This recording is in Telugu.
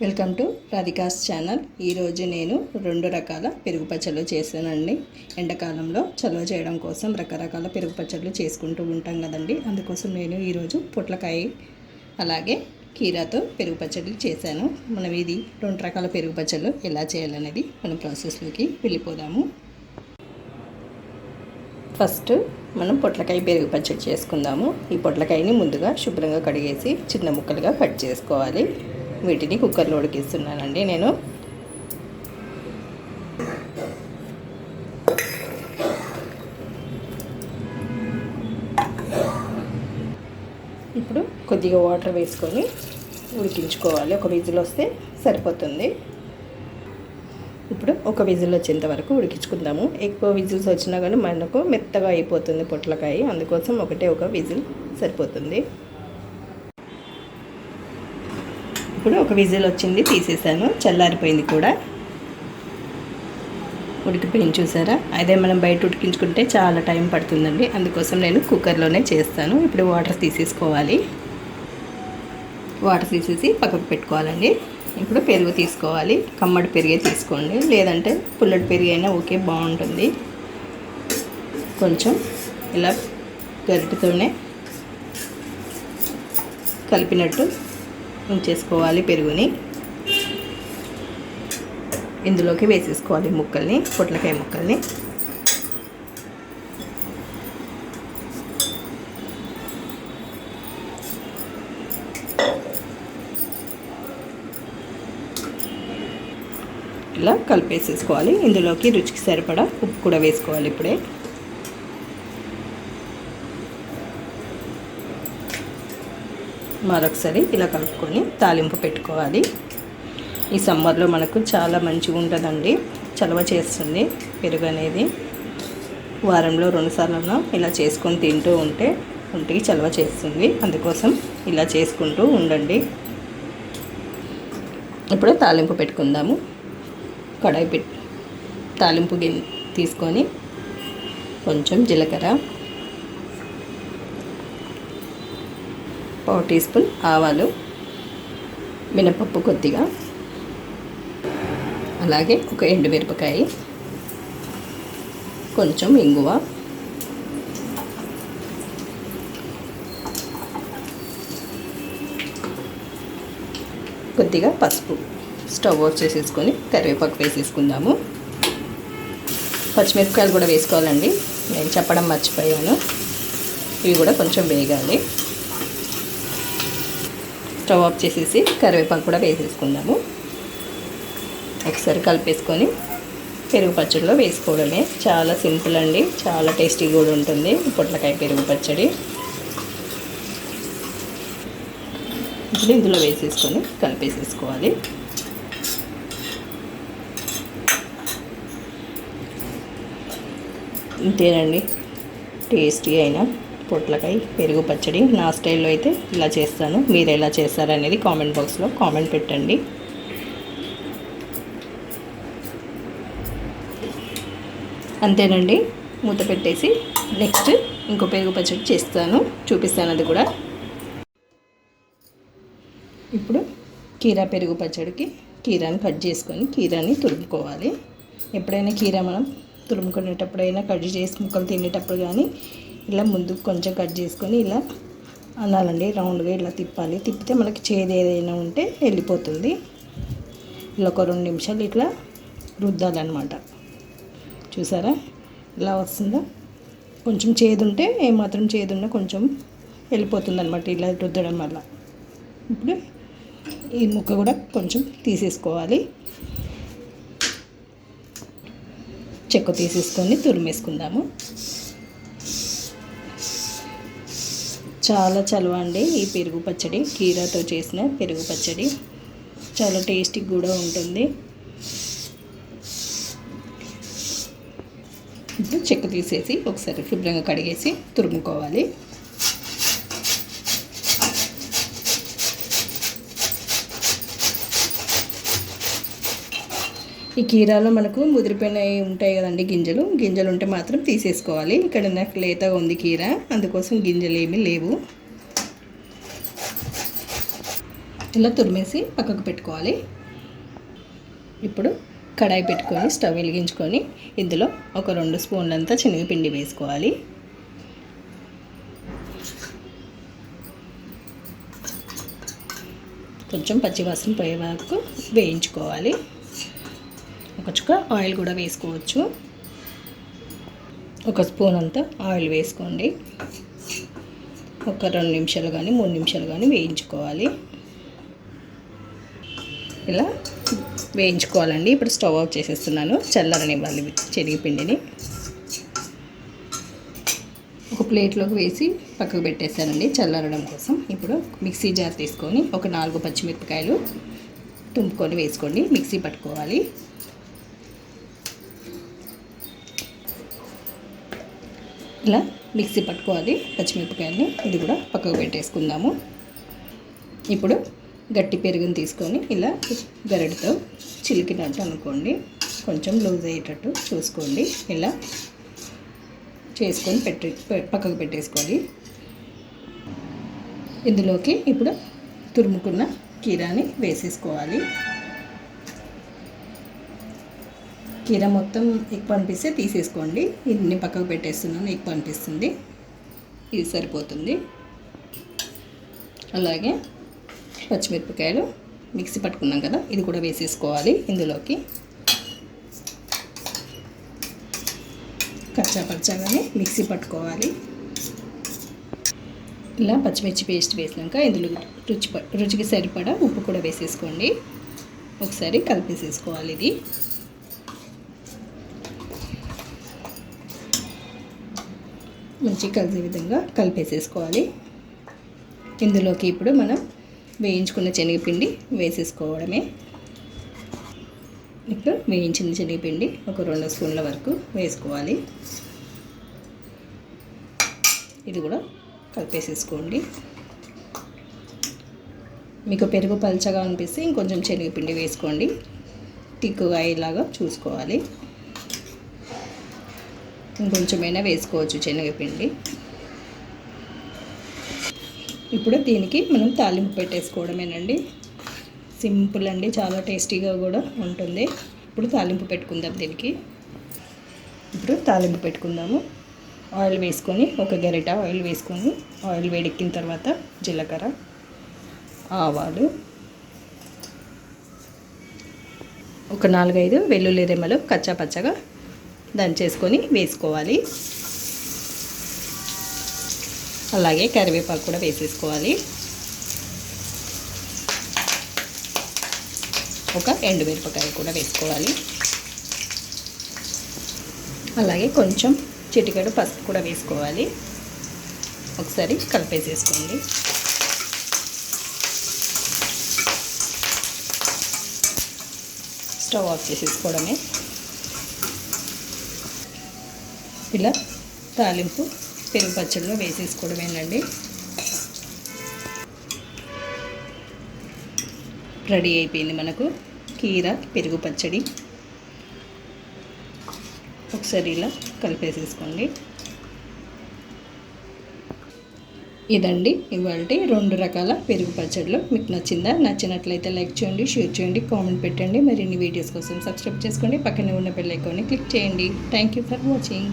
Welcome to Radhika's channel. ఈరోజు నేను 2 రకాల పెరుగు పచ్చళ్ళు చేశానండి. ఎండాకాలంలో చలువ చేయడం కోసం రకరకాల పెరుగు పచ్చళ్ళు చేసుకుంటూ ఉంటాం కదండి. అందుకోసం నేను ఈరోజు పొట్లకాయ అలాగే కీరాతో పెరుగు పచ్చళ్ళు చేశాను. మనం ఇది 2 రకాల పెరుగు పచ్చళ్ళు ఎలా చేయాలనేది మనం ప్రాసెస్లోకి వెళ్ళిపోదాము. ఫస్ట్ మనం పొట్లకాయ పెరుగు పచ్చడి చేసుకుందాము. ఈ పొట్లకాయని ముందుగా శుభ్రంగా కడిగేసి చిన్న ముక్కలుగా కట్ చేసుకోవాలి. వీటిని కుక్కర్లో ఉడికిస్తున్నానండి నేను. ఇప్పుడు కొద్దిగా వాటర్ వేసుకొని ఉడికించుకోవాలి. ఒక విజిల్ వస్తే సరిపోతుంది. ఇప్పుడు ఒక విజిల్ వచ్చేంత వరకు ఉడికించుకుందాము. ఎక్కువ విజిల్స్ వచ్చినా కానీ మనకు మెత్తగా అయిపోతుంది పొట్లకాయ, అందుకోసం ఒక విజిల్ సరిపోతుంది. ఇప్పుడు ఒక విజిల్ వచ్చింది, తీసేసాను. చల్లారిపోయింది కూడా, ఉడికిపోయింది. చూసారా? అదే మనం బయట ఉడికించుకుంటే చాలా టైం పడుతుందండి. అందుకోసం నేను కుక్కర్లోనే చేస్తాను. ఇప్పుడు వాటర్ తీసేసుకోవాలి. వాటర్ తీసేసి పక్కకు పెట్టుకోవాలండి. ఇప్పుడు పెరుగు తీసుకోవాలి. కమ్మడి పెరుగే తీసుకోండి, లేదంటే పుల్లటి పెరుగు అయినా ఓకే, బాగుంటుంది. కొంచెం ఇలా గరిటెతోనే కలిపినట్టు ఉంచేసుకోవాలి. పెరుగుని ఇందులోకి వేసేసుకోవాలి ముక్కల్ని, పొట్లకాయ ముక్కల్ని. ఇలా కలిపేసేసుకోవాలి. ఇందులోకి రుచికి సరిపడా ఉప్పు కూడా వేసుకోవాలి. ఇప్పుడే మరొకసారి ఇలా కలుపుకొని తాలింపు పెట్టుకోవాలి. ఈ సమ్మర్లో మనకు చాలా మంచిగా ఉంటుందండి, చలవ చేస్తుంది పెరుగు అనేది. వారంలో 2 సార్లు ఇలా చేసుకొని తింటూ ఉంటే ఒంటికి చలవ చేస్తుంది. అందుకోసం ఇలా చేసుకుంటూ ఉండండి. ఇప్పుడు తాలింపు పెట్టుకుందాము. కడాయి తాలింపు తీసుకొని కొంచెం జీలకర్ర, 1 టీ స్పూన్ ఆవాలు, మినపప్పు కొద్దిగా, అలాగే ఒక ఎండుమిరపకాయ, కొంచెం ఇంగువ, కొద్దిగా పసుపు. స్టవ్ ఆఫ్ చేసేసుకొని కరివేపాకు వేసేసుకుందాము. పచ్చిమిరపకాయలు కూడా వేసుకోవాలండి, నేను చెప్పడం మర్చిపోయాను. ఇవి కూడా కొంచెం వేగాలి. స్టవ్ ఆఫ్ చేసేసి కరివేపాకు కూడా వేసేసుకుందాము. ఒకసారి కలిపేసుకొని పెరుగు పచ్చడిలో వేసుకోవడమే. చాలా సింపుల్ అండి, చాలా టేస్టీగా కూడా ఉంటుంది పొట్లకాయ పెరుగు పచ్చడి. ఇప్పుడు ఇందులో వేసేసుకొని కలిపేసేసుకోవాలి. ఇంతేనండి, టేస్టీ అయిన పొట్లకాయ పెరుగు పచ్చడి. నా స్టైల్లో అయితే ఇలా చేస్తాను. మీరు ఎలా చేస్తారనేది కామెంట్ బాక్స్లో కామెంట్ పెట్టండి. అంతేనండి, మూత పెట్టేసి నెక్స్ట్ ఇంకో పెరుగు పచ్చడి చేస్తాను, చూపిస్తాను అది కూడా. ఇప్పుడు కీరా పెరుగు పచ్చడికి కీరాని కట్ చేసుకొని కీరాని తురుముకోవాలి. ఎప్పుడైనా కీరా మనం తురుముకునేటప్పుడైనా కట్ చేసి ముక్కలు తినేటప్పుడు కానీ ఇలా ముందు కొంచెం కట్ చేసుకొని ఇలా అనాలండి. రౌండ్గా ఇలా తిప్పాలి. తిప్పితే మనకి చేదు ఏదైనా ఉంటే వెళ్ళిపోతుంది. ఇలా ఒక 2 నిమిషాలు ఇట్లా రుద్దాలన్నమాట. చూసారా ఇలా వస్తుందా? కొంచెం చేదు ఉంటే, ఏమాత్రం చేదు ఉన్నా కొంచెం వెళ్ళిపోతుంది అనమాట ఇలా రుద్దడం వల్ల. ఇప్పుడు ఈ ముక్క కూడా కొంచెం తీసేసుకోవాలి. చెక్క తీసేసుకొని తురిమేసుకుందాము. చాలా చలువ అండి ఈ పెరుగు పచ్చడి. కీరాతో చేసిన పెరుగు పచ్చడి చాలా టేస్టీగా కూడా ఉంటుంది. ఇప్పుడు చెక్క తీసేసి ఒకసారి శుభ్రంగా కడిగేసి తురుముకోవాలి. ఈ కీరాలో మనకు ముదిరిపోయినవి ఉంటాయి కదండి, గింజలు ఉంటే మాత్రం తీసేసుకోవాలి. ఇక్కడ నాకు లేతగా ఉంది కీర, అందుకోసం గింజలు ఏమీ లేవు. ఇలా తురిమేసి పక్కకు పెట్టుకోవాలి. ఇప్పుడు కడాయి పెట్టుకొని స్టవ్ వెలిగించుకొని ఇందులో ఒక 2 స్పూన్లంతా శనగపిండి వేసుకోవాలి. కొంచెం పచ్చివాసన పోయే వరకు వేయించుకోవాలి. ఒక చుక్క ఆయిల్ కూడా వేసుకోవచ్చు. ఒక స్పూన్ అంతా ఆయిల్ వేసుకోండి. ఒక 2 నిమిషాలు కానీ 3 నిమిషాలు కానీ వేయించుకోవాలి. ఇలా వేయించుకోవాలండి. ఇప్పుడు స్టవ్ ఆఫ్ చేసేస్తున్నాను. చల్లరనివ్వాలి శనగపిండిని. ఒక ప్లేట్లోకి వేసి పక్కకు పెట్టేస్తానండి చల్లరడం కోసం. ఇప్పుడు మిక్సీ జార్ తీసుకొని ఒక 4 పచ్చిమిరపకాయలు తుంపుకొని వేసుకోండి. మిక్సీ పట్టుకోవాలి. ఇలా మిక్సీ పట్టుకోవాలి పచ్చిమిరపకాయలని. ఇది కూడా పక్కకు పెట్టేసుకుందాము. ఇప్పుడు గట్టి పెరుగుని తీసుకొని ఇలా గరిటతో చిలికినట్టు అనుకోండి. కొంచెం లూజ్ అయ్యేటట్టు చూసుకోండి. ఇలా చేసుకొని పక్కకు పెట్టేసుకోవాలి. ఇందులోకి ఇప్పుడు తురుముకున్న కీరాని వేసేసుకోవాలి. కీర మొత్తం ఎక్కువ అనిపిస్తే తీసేసుకోండి. ఇన్ని పక్కకు పెట్టేస్తున్నాను. ఎక్కువ అనిపిస్తుంది, ఇది సరిపోతుంది. అలాగే పచ్చిమిరపకాయలు మిక్సీ పట్టుకున్నాం కదా, ఇది కూడా వేసేసుకోవాలి. ఇందులోకి కచ్చాపచ్చాగానే మిక్సీ పట్టుకోవాలి. ఇలా పచ్చిమిర్చి పేస్ట్ వేసినాక ఇందులో రుచికి సరిపడా ఉప్పు కూడా వేసేసుకోండి. ఒకసారి కలిపేసేసుకోవాలి. ఇది మంచిగా కలిసే విధంగా కలిపేసేసుకోవాలి. ఇందులోకి ఇప్పుడు మనం వేయించుకున్న శనగపిండి వేసేసుకోవడమే. ఇప్పుడు వేయించిన శనగపిండి ఒక 2 స్పూన్ల వరకు వేసుకోవాలి. ఇది కూడా కలిపేసేసుకోండి. మీకు పెరుగు పల్చగా అనిపిస్తే ఇంకొంచెం శనగపిండి వేసుకోండి. తిక్కుగా అయ్యేలాగా చూసుకోవాలి. ఇంకొంచెమైనా వేసుకోవచ్చు శనగపిండి. ఇప్పుడు దీనికి మనం తాలింపు పెట్టేసుకోవడమేనండి. సింపుల్ అండి, చాలా టేస్టీగా కూడా ఉంటుంది. ఇప్పుడు తాలింపు పెట్టుకుందాం దీనికి. ఇప్పుడు తాలింపు పెట్టుకుందాము. ఆయిల్ వేసుకొని ఒక గరిట ఆయిల్ వేసుకొని ఆయిల్ వేడెక్కిన తర్వాత జీలకర్ర, ఆవాలు, ఒక 4-5 వెల్లుల్లి రెమ్మలు కచ్చాపచ్చగా దంచేసుకొని వేసుకోవాలి. అలాగే కరివేపాకు కూడా వేసేసుకోవాలి. ఒక ఎండుమిరపకాయ కూడా వేసుకోవాలి. అలాగే కొంచెం చిటికెడు పసుపు కూడా వేసుకోవాలి. ఒకసారి కలిపేసేసుకోండి. స్టవ్ ఆఫ్ చేసేసుకోవడమే. ఇలా తాలింపు పెరుగు పచ్చడిలో వేసేసుకోవడమేనండి. రెడీ అయిపోయింది మనకు కీర పెరుగు పచ్చడి. ఒకసారి ఇలా కలిపేసేసుకోండి. ఇదండి ఇవాల్టి 2 రకాల పెరుగు పచ్చడిలో. మీకు నచ్చిందా? నచ్చినట్లయితే లైక్ చేయండి, షేర్ చేయండి, కామెంట్ పెట్టండి. మరిన్ని వీడియోస్ కోసం సబ్స్క్రైబ్ చేసుకోండి. పక్కనే ఉన్న బెల్ ఐకాన్ని క్లిక్ చేయండి. Thank you for watching.